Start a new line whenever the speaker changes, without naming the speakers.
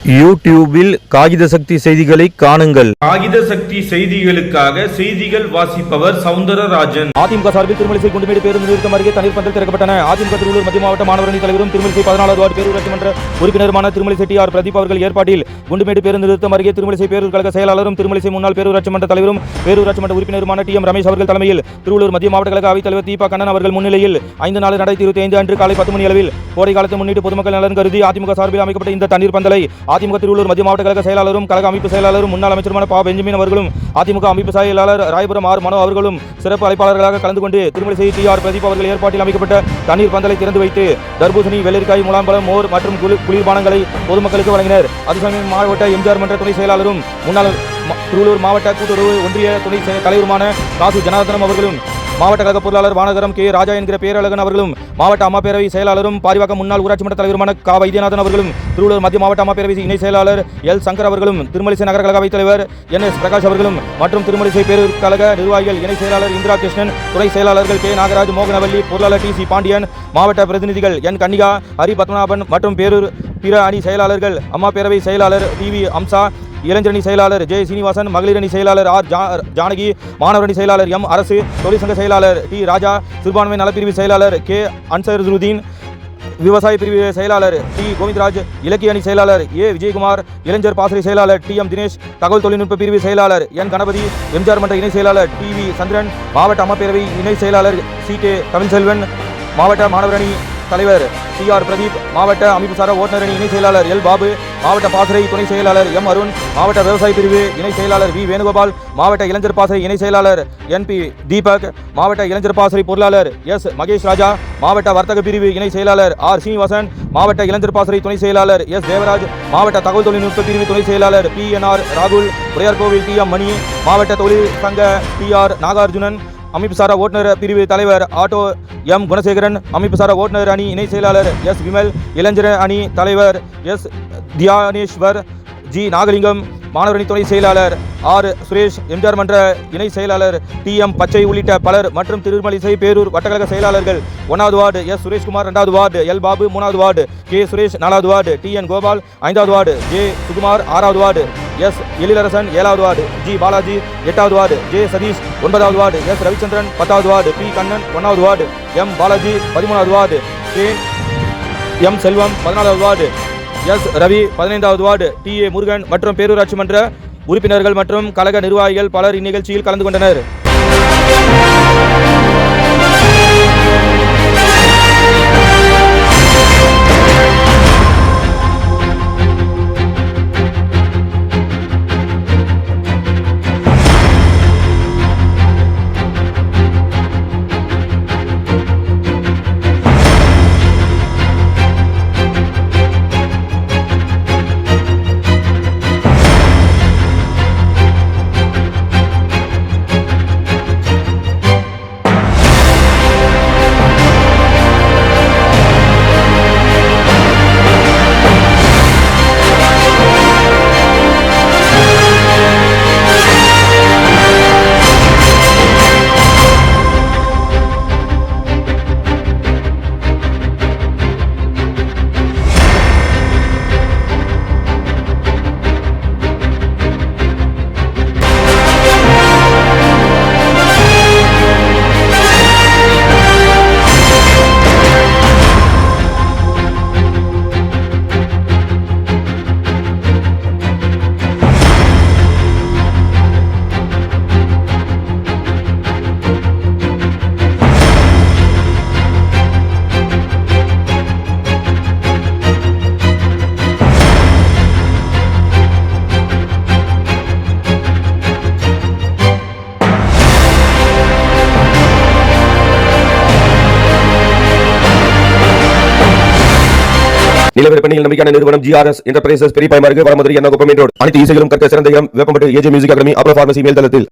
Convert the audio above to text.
யூடியூபில் காகித சக்தி செய்திகளை காணுங்கள்.
காகித சக்தி செய்திகளுக்காக செய்திகள் வாசிப்பவர் சவுந்தரராஜன்.
அதிமுக சார்பில் திருமலிசை குண்டுமேடு பேருந்து நிறுத்தம் அருகே தண்ணீர் பந்தல் திறக்கப்பட்டன. அதிமுக திருவள்ளூர் மத்திய மாவட்ட மாணவரணி தலைவரும் திருமலிசை 14வது வார்டு பேரூராட்சி மன்ற உறுப்பினருமான திருமலிசை டி.ஆர். பிரதீப் அவர்கள் ஏற்பாட்டில் குண்டுமேடு பேருந்து நிறுத்தம் அருகே திருமலிசை பேரூர் கழக செயலாளரும் திருமலிசை முன்னாள் பேரூராட்சி மன்ற தலைவரும் பேரூராட்சி மன்ற உறுப்பினருமான டி.எம். ரமேஷ் அவர்கள் தலைமையில் திருவள்ளூர் மத்திய மாவட்ட கழக அவைத் தலைவர் தீபா கண்ணன் அவர்கள் முன்னிலையில் 5/4/2025 அன்று காலை 10 மணி அளவில் கோடை காலத்தை முன்னிட்டு பொதுமக்கள் நலன் கருதி அதிமுக சார்பில் அமைக்கப்பட்ட இந்த தண்ணீர் பந்தலை அதிமுக திருவள்ளூர் மத்திய மாவட்ட கழக செயலாளரும் கழக அமைப்பு செயலாளரும் முன்னாள் அமைச்சருமான பா. பெஞ்சமின் அவர்களும் அதிமுக அமைப்பு செயலாளர் ராயபுரம் ஆர். மனோ அவர்களும் சிறப்பு அழைப்பாளர்களாக கலந்து கொண்டு திருமலிசை டி.ஆர். பிரதீப் அவர்கள் ஏற்பாட்டில் அமைக்கப்பட்ட தண்ணீர் பந்தலை திறந்து வைத்து தர்பூசணி, வெள்ளரிக்காய், முலாம்பழம், மோர் மற்றும் குளிர்பானங்களை பொதுமக்களுக்கு வழங்கினர். அதுசமயம் மாவட்ட எம்ஜிஆர் மன்ற துணை செயலாளரும் முன்னாள் திருவள்ளூர் மாவட்ட கூட்டுறவு ஒன்றிய துணை தலைவருமான காசு ஜனார்தனம் அவர்களும் மாவட்ட கழக பொருளாளர் வானகரம் கே. ராஜா என்கிற பேரழகன் அவர்களும் மாவட்ட அம்மா பேரவை செயலாளரும் பாரிவாக்கம் முன்னாள் ஊராட்சி மன்ற தலைவருமான கா. வைத்தியநாதன் அவர்களும் திருவள்ளூர் மத்திய மாவட்ட அம்மா பேரவை இணை செயலாளர் எல். சங்கர் அவர்களும் திருமலிசை நகர கழக அவைத் தலைவர் என்.எஸ். பிரகாஷ் அவர்களும் மற்றும் திருமலிசை பேரூர் கழக நிர்வாகிகள் இணை செயலாளர் இந்திரா கிருஷ்ணன், துணை செயலாளர்கள் கே. நாகராஜ், மோகனவல்லி, பொருளாளர் டி.சி. பாண்டியன், மாவட்ட பிரதிநிதிகள் என். கன்னிகா, ஹரி பத்மநாபன் மற்றும் பேரூர் பிற அணி செயலாளர்கள் அம்மா பேரவை செயலாளர் டி.வி. அம்சா, இளைஞரணி செயலாளர் ஜெய சீனிவாசன், மகளிரணி செயலாளர் ஆர். ஜானகி, மாணவரணி செயலாளர் எம். அரசு, தொழிற்சங்க செயலாளர் டி. ராஜா, சிறுபான்மை நலப்பிரிவு செயலாளர் கே. அன்சருதீன், விவசாய பிரிவு செயலாளர் டி. கோவிந்தராஜ், இலக்கிய அணி செயலாளர் ஏ. விஜயகுமார், இளைஞர் பாசறை செயலாளர் டி. எம். தினேஷ், தகவல் தொழில்நுட்ப பிரிவு செயலாளர் என். கணபதி, எம்ஜிஆர் மன்ற இணை செயலாளர் டி. வி. சந்திரன், மாவட்ட அம்மப்பேரவை இணை செயலாளர் சி. கே. தமிழ்செல்வன், மாவட்ட மாணவரணி தலைவர் டி.ஆர். பிரதீப், மாவட்ட அமைப்புசாரா ஓட்டுநர் அணி இணை செயலாளர் எல். பாபு, மாவட்ட பாசறை துணை செயலாளர் எம். அருண், மாவட்ட விவசாய பிரிவு இணை செயலாளர் வி. வேணுகோபால், மாவட்ட இளைஞர் பாசறை இணை செயலாளர் என்.பி. தீபக், மாவட்ட இளைஞர் பாசறை பொருளாளர் எஸ். மகேஷ் ராஜா, மாவட்ட வர்த்தக பிரிவு இணை செயலாளர் ஆர். சீனிவாசன், மாவட்ட இளைஞர் பாசறை துணை செயலாளர் எஸ். தேவராஜ், மாவட்ட தகவல் தொழில்நுட்ப பிரிவு துணை செயலாளர் பி.என்.ஆர். ராகுல், உடையார்கோவில் டி.எம். மணி, மாவட்ட தொழில் சங்க டி.ஆர். நாகார்ஜுனன், அமைப்புசாரா ஓட்டுநர் பிரிவு தலைவர் ஆட்டோ எம். குணசேகரன், அமைப்புசாரா ஓட்டுநர் அணி இணை செயலாளர் எஸ். விமல், இளைஞர் அணி தலைவர் எஸ். தியானேஸ்வர், ஜி. நாகலிங்கம், மாணவரணி துணை செயலாளர் ஆர். சுரேஷ், எம்ஜிஆர் மன்ற இணை செயலாளர் டி. எம். பச்சை உள்ளிட்ட பலர் மற்றும் திருமலிசை பேரூர் வட்டக்கழக செயலாளர்கள் 1வது வார்டு எஸ். சுரேஷ்குமார், 2வது வார்டு எல். பாபு, 3வது வார்டு கே. சுரேஷ், 4வது வார்டு டி. என். கோபால், 5வது வார்டு ஜே. சுகுமார், 6வது வார்டு எஸ். எழிலரசன், 7வது வார்டு ஜி. பாலாஜி, 8வது வார்டு ஜே. சதீஷ், 9வது வார்டு எஸ். ரவிச்சந்திரன், 10வது வார்டு பி. கண்ணன், 1வது வார்டு எம். பாலாஜி, 13வது வார்டு கே. எம். செல்வம், 14வது வார்டு எஸ். ரவி, 15வது வார்டு டி. ஏ. முருகன் மற்றும் பேரூராட்சி மன்ற உறுப்பினர்கள் மற்றும் கழக நிர்வாகிகள் பலர் இந்நிகழ்ச்சியில் கலந்து கொண்டனர்.
நிலவரப்பணியில் நம்பிக்கையான நிறுவனம் ஜிஆர்எஸ் என்டர்பிரைசஸ் பெரியபாய்மார்க்கு வடமதுரை எண்ணகுப்பம் ரோடு. அனைத்து இசைகளும் கற்க சிறந்த இடம் வேப்பம்பட்டு ஏஜே மியூசிக் அகாடமி அப்ரோ பார்மசி மேல் தளத்தில்.